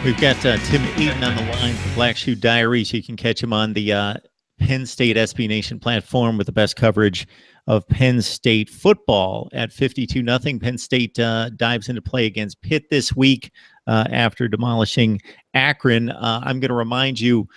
We've got Tim Eaton on the line for Black Shoe Diaries. You can catch him on the Penn State SB Nation platform with the best coverage of Penn State football at 52-0. Penn State dives into play against Pitt this week after demolishing Akron. I'm going to remind you,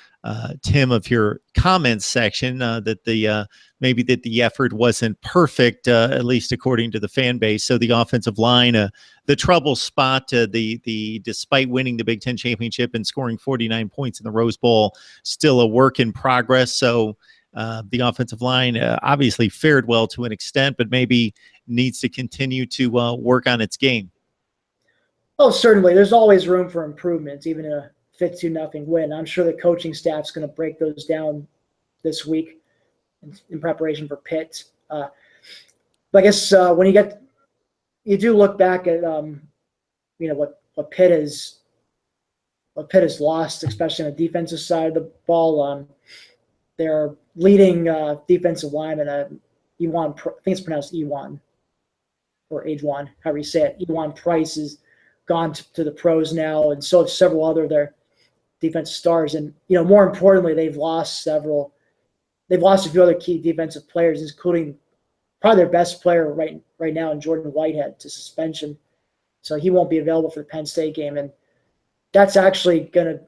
Tim, of your comments section that maybe the effort wasn't perfect, at least according to the fan base. So the offensive line, the trouble spot, despite winning the Big Ten championship and scoring 49 points in the Rose Bowl, still a work in progress. So the offensive line obviously fared well to an extent, but maybe needs to continue to work on its game. Oh, certainly. There's always room for improvements, even in a 52-0 win. I'm sure the coaching staff's going to break those down this week in preparation for Pitt. But I guess when you do look back at what Pitt has lost, especially on the defensive side of the ball. Their leading defensive lineman, I think it's pronounced Ewan or Ajuan, however you say it. Ewan Price has gone to the pros now, and so have several other of their defensive stars. And more importantly, they've lost a few other key defensive players, including probably their best player right now in Jordan Whitehead to suspension. So he won't be available for the Penn State game, and that's actually going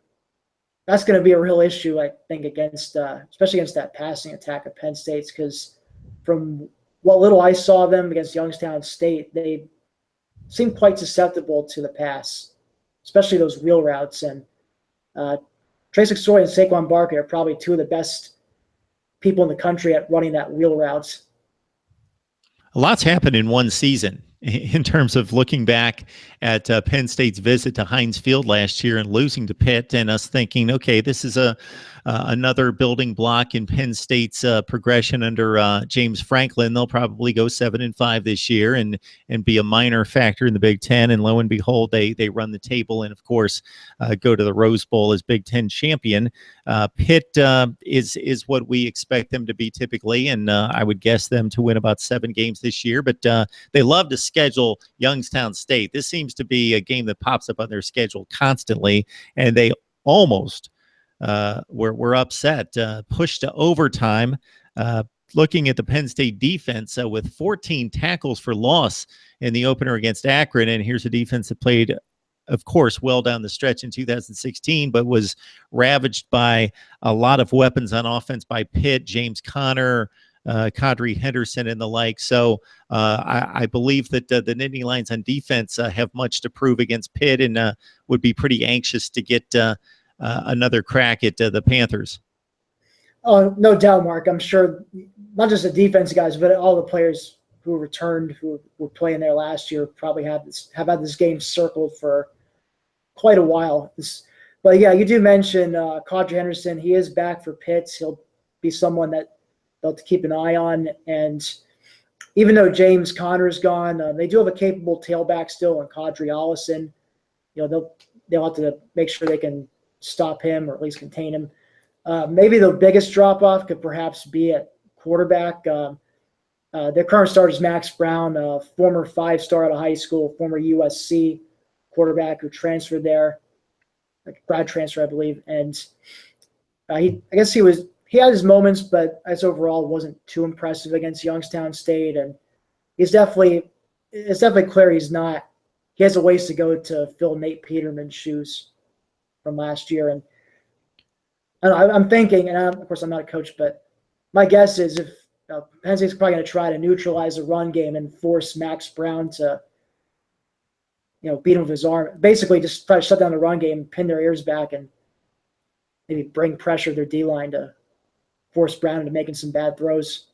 to be a real issue, I think, especially against that passing attack of Penn State's, because from what little I saw of them against Youngstown State, they seem quite susceptible to the pass, especially those wheel routes. And Trace McSorley and Saquon Barkley are probably two of the best people in the country at running that wheel routes. A lot's happened in one season in terms of looking back at Penn State's visit to Heinz Field last year and losing to Pitt, and us thinking, okay, this is another building block in Penn State's progression under James Franklin. They'll probably go 7-5 this year and be a minor factor in the Big Ten. And lo and behold, they run the table and, of course, go to the Rose Bowl as Big Ten champion. Pitt is what we expect them to be typically, and I would guess them to win about 7 games this year. But they love to schedule Youngstown State. This seems to be a game that pops up on their schedule constantly, and they almost were upset, pushed to overtime. Looking at the Penn State defense with 14 tackles for loss in the opener against Akron, and here's a defense that played, of course, well down the stretch in 2016, but was ravaged by a lot of weapons on offense by Pitt, James Conner, Kadri Henderson, and the like. So I believe that the Nittany Lions on defense have much to prove against Pitt, and would be pretty anxious to get another crack at the Panthers. Oh, no doubt, Mark. I'm sure not just the defense guys, but all the players who returned, who were playing there last year, probably have had this game circled for quite a while. But yeah, you do mention Kadri Henderson. He is back for Pitt. He'll be someone that they'll have to keep an eye on. And even though James Conner's gone, they do have a capable tailback still in Kadri Allison. They'll have to make sure they can stop him or at least contain him. Maybe the biggest drop-off could perhaps be at quarterback. Their current starter is Max Brown, a former 5-star out of high school, former USC quarterback who transferred there, like grad transfer, I believe. And I guess he had his moments, but as overall wasn't too impressive against Youngstown State. And it's definitely clear he has a ways to go to fill Nate Peterman's shoes from last year. And I'm thinking, and of course I'm not a coach, but my guess is if Penn State's probably going to try to neutralize the run game and force Max Brown to, beat him with his arm, basically just try to shut down the run game, pin their ears back, and maybe bring pressure to their D-line to force Brown into making some bad throws.